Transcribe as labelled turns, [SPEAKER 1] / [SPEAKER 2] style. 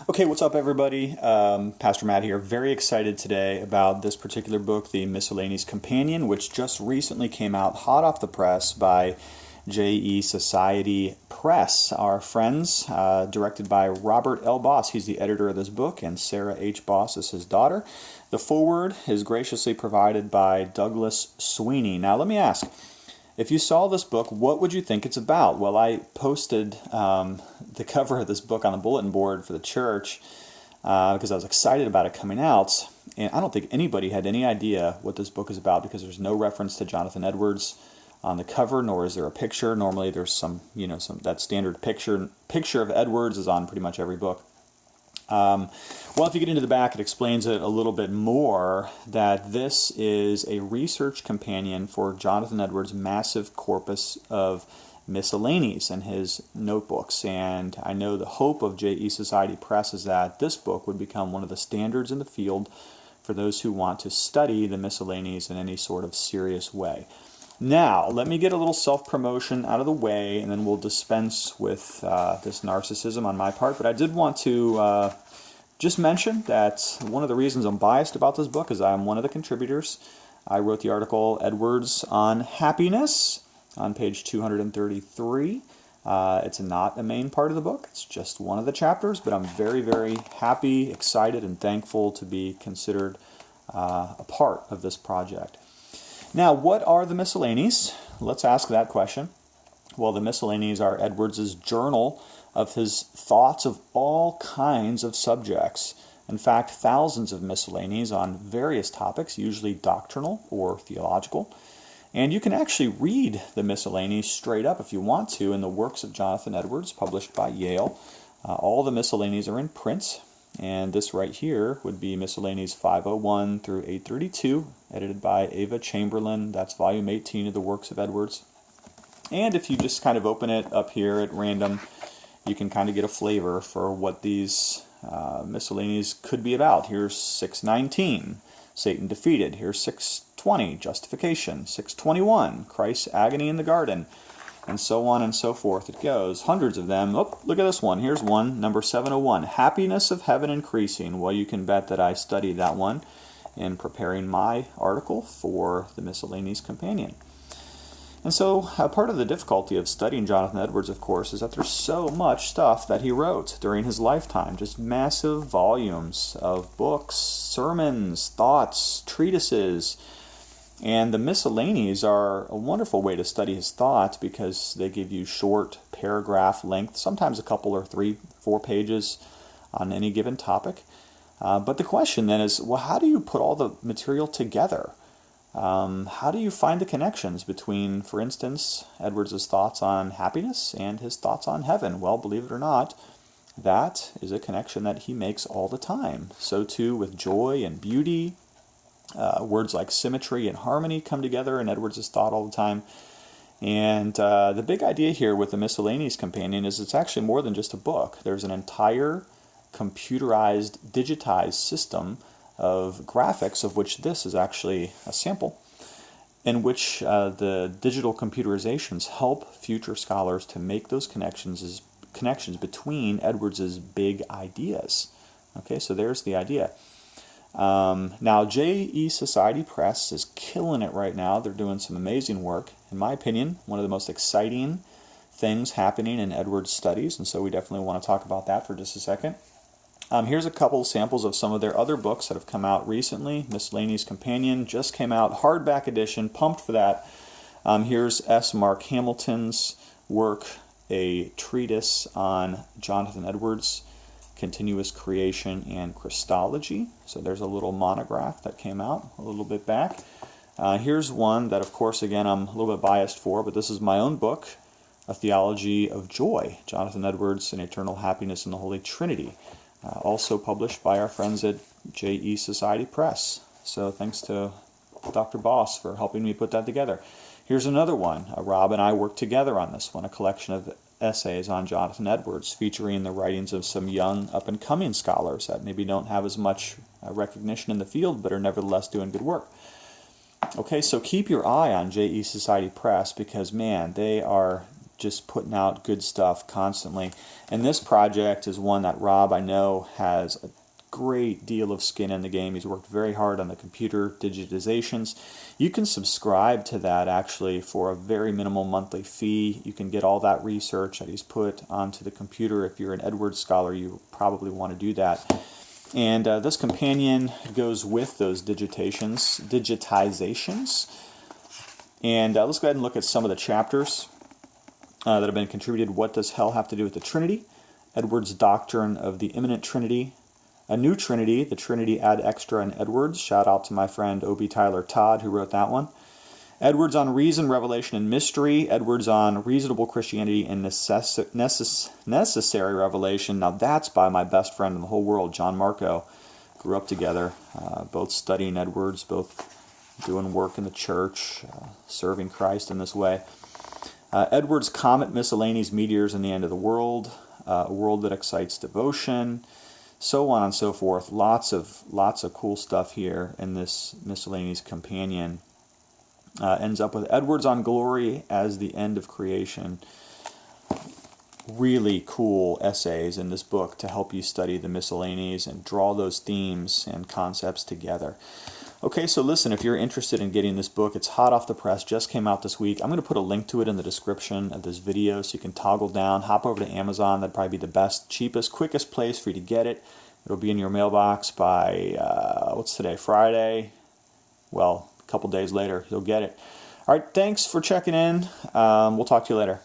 [SPEAKER 1] Okay, what's up, everybody? Pastor Matt here. Very excited today about this particular book, The Miscellanies Companion, which just recently came out hot off the press by JESociety Press. Our friends, directed by Robert L. Boss. He's the editor of this book, and Sarah H. Boss is his daughter. The foreword is graciously provided by Douglas Sweeney. Now, let me ask, if you saw this book, what would you think it's about? Well, I posted the cover of this book on the bulletin board for the church because I was excited about it coming out. And I don't think anybody had any idea what this book is about because there's no reference to Jonathan Edwards on the cover, nor is there a picture. Normally there's some that standard picture of Edwards is on pretty much every book. Well, if you get into the back, it explains it a little bit more, that this is a research companion for Jonathan Edwards' massive corpus of miscellanies and his notebooks. And I know the hope of JESociety Press is that this book would become one of the standards in the field for those who want to study the miscellanies in any sort of serious way. Now, let me get a little self-promotion out of the way, and then we'll dispense with this narcissism on my part. But I did want to just mention that one of the reasons I'm biased about this book is I'm one of the contributors. I wrote the article, Edwards on Happiness, on page 233. It's not a main part of the book. It's just one of the chapters, but I'm very, very happy, excited, and thankful to be considered a part of this project. Now, what are the Miscellanies? Let's ask that question. Well, the Miscellanies are Edwards' journal of his thoughts of all kinds of subjects. In fact, thousands of miscellanies on various topics, usually doctrinal or theological. And you can actually read the Miscellanies straight up if you want to in the works of Jonathan Edwards, published by Yale. All the Miscellanies are in print. And this right here would be Miscellanies 501 through 832, edited by Ava Chamberlain. That's volume 18 of the works of Edwards. And if you just kind of open it up here at random, you can kind of get a flavor for what these miscellanies could be about. Here's 619, Satan defeated. Here's 620, justification. 621, Christ's agony in the garden. And so on and so forth it goes. Hundreds of them. Oh, look at this one. Here's one, number 701. Happiness of heaven increasing. Well, you can bet that I studied that one in preparing my article for the Miscellanies Companion. And so part of the difficulty of studying Jonathan Edwards, of course, is that there's so much stuff that he wrote during his lifetime. Just massive volumes of books, sermons, thoughts, treatises. And the Miscellanies are a wonderful way to study his thoughts because they give you short paragraph length, sometimes a couple or 3-4 pages on any given topic. But the question then is, well, how do you put all the material together? How do you find the connections between, for instance, Edwards' thoughts on happiness and his thoughts on heaven? Well, believe it or not, that is a connection that he makes all the time. So too with joy and beauty. Words like symmetry and harmony come together in Edwards' thought all the time. And the big idea here with the Miscellanies Companion is it's actually more than just a book. There's an entire computerized, digitized system of graphics, of which this is actually a sample, in which the digital computerizations help future scholars to make those connections between Edwards' big ideas. Okay, so there's the idea. Now, JESociety Press is killing it right now. They're doing some amazing work. In my opinion, one of the most exciting things happening in Edwards' studies, and so we definitely want to talk about that for just a second. Here's a couple samples of some of their other books that have come out recently. Miscellanies Companion just came out, hardback edition, pumped for that. Here's S. Mark Hamilton's work, a treatise on Jonathan Edwards' Continuous Creation and Christology. So there's a little monograph that came out a little bit back. Here's one that, of course, again, I'm a little bit biased for, but this is my own book, A Theology of Joy, Jonathan Edwards and Eternal Happiness in the Holy Trinity. Also published by our friends at JESociety Press. So thanks to Dr. Boss for helping me put that together. Here's another one. Rob and I worked together on this one, a collection of essays on Jonathan Edwards, featuring the writings of some young, up-and-coming scholars that maybe don't have as much recognition in the field, but are nevertheless doing good work. Okay, so keep your eye on JESociety Press because, man, they are just putting out good stuff constantly. And this project is one that Rob, I know, has a great deal of skin in the game. He's worked very hard on the computer digitizations. You can subscribe to that actually for a very minimal monthly fee. You can get all that research that he's put onto the computer. If you're an Edwards scholar, you probably want to do that. And this companion goes with those digitizations. And let's go ahead and look at some of the chapters that have been contributed. What does hell have to do with the Trinity? Edwards' doctrine of the immanent Trinity. A new Trinity, the Trinity ad extra in Edwards. Shout out to my friend O.B. Tyler Todd who wrote that one. Edwards on reason, revelation, and mystery. Edwards on reasonable Christianity and necessary revelation. Now that's by my best friend in the whole world, John Marco. Grew up together, both studying Edwards, both doing work in the church, serving Christ in this way. Edwards' Comet, Miscellanies, Meteors, and the End of the World. A World That Excites Devotion. So on and so forth. Lots of cool stuff here in this Miscellanies companion. Ends up with Edwards on glory as the end of creation. Really cool essays in this book to help you study the Miscellanies and draw those themes and concepts together. Okay, so listen, if you're interested in getting this book, it's hot off the press, just came out this week. I'm going to put a link to it in the description of this video so you can toggle down, hop over to Amazon. That'd probably be the best, cheapest, quickest place for you to get it. It'll be in your mailbox by, what's today, Friday? Well, a couple days later, you'll get it. All right, thanks for checking in. We'll talk to you later.